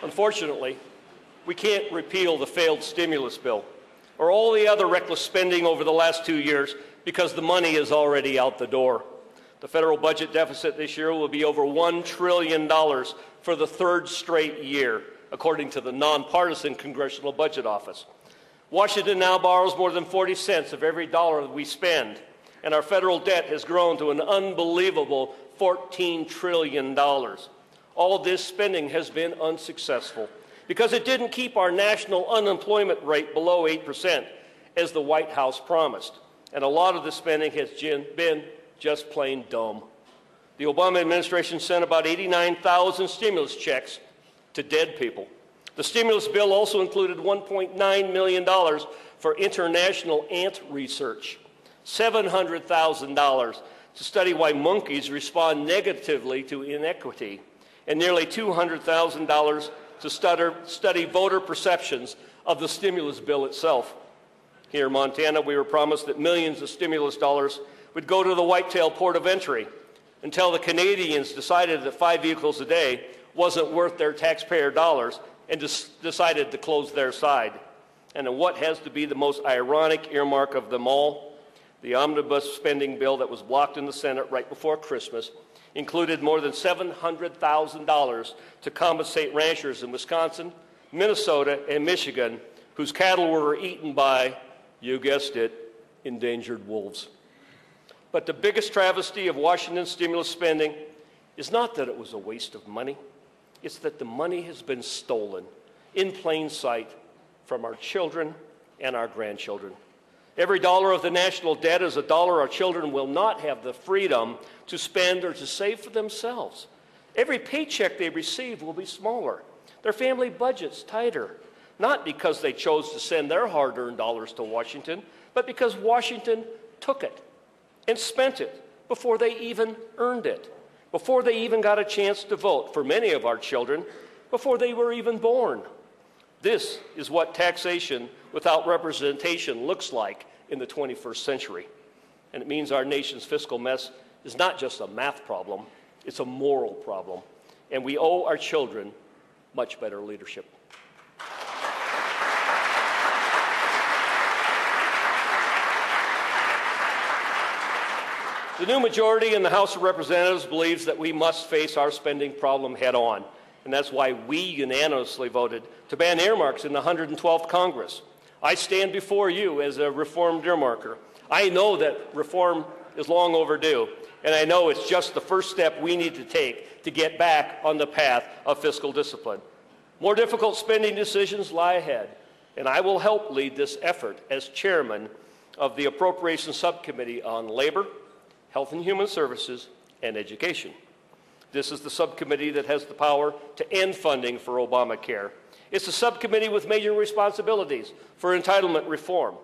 Unfortunately, we can't repeal the failed stimulus bill or all the other reckless spending over the last 2 years because the money is already out the door. The federal budget deficit this year will be over $1 trillion for the third straight year, according to the nonpartisan Congressional Budget Office. Washington now borrows more than 40 cents of every dollar that we spend, and our federal debt has grown to an unbelievable $14 trillion. All this spending has been unsuccessful because it didn't keep our national unemployment rate below 8%, as the White House promised. And a lot of the spending has been just plain dumb. The Obama administration sent about 89,000 stimulus checks to dead people. The stimulus bill also included $1.9 million for international ant research, $700,000 to study why monkeys respond negatively to inequity, and nearly $200,000 to study voter perceptions of the stimulus bill itself. Here in Montana, we were promised that millions of stimulus dollars would go to the whitetail port of entry until the Canadians decided that 5 vehicles a day wasn't worth their taxpayer dollars and decided to close their side. And in what has to be the most ironic earmark of them all, the omnibus spending bill that was blocked in the Senate right before Christmas included more than $700,000 to compensate ranchers in Wisconsin, Minnesota, and Michigan whose cattle were eaten by, you guessed it, endangered wolves. But the biggest travesty of Washington's stimulus spending is not that it was a waste of money. It's that the money has been stolen in plain sight from our children and our grandchildren. Every dollar of the national debt is a dollar our children will not have the freedom to spend or to save for themselves. Every paycheck they receive will be smaller, their family budgets tighter, not because they chose to send their hard-earned dollars to Washington, but because Washington took it and spent it before they even earned it, before they even got a chance to vote, for many of our children, before they were even born. This is what taxation without representation looks like in the 21st century. And it means our nation's fiscal mess is not just a math problem, it's a moral problem. And we owe our children much better leadership. The new majority in the House of Representatives believes that we must face our spending problem head on. And that's why we unanimously voted to ban earmarks in the 112th Congress. I stand before you as a reformed earmarker. I know that reform is long overdue, and I know it's just the first step we need to take to get back on the path of fiscal discipline. More difficult spending decisions lie ahead, and I will help lead this effort as chairman of the Appropriations Subcommittee on Labor, Health and Human Services, and Education. This is the subcommittee that has the power to end funding for Obamacare. It's a subcommittee with major responsibilities for entitlement reform,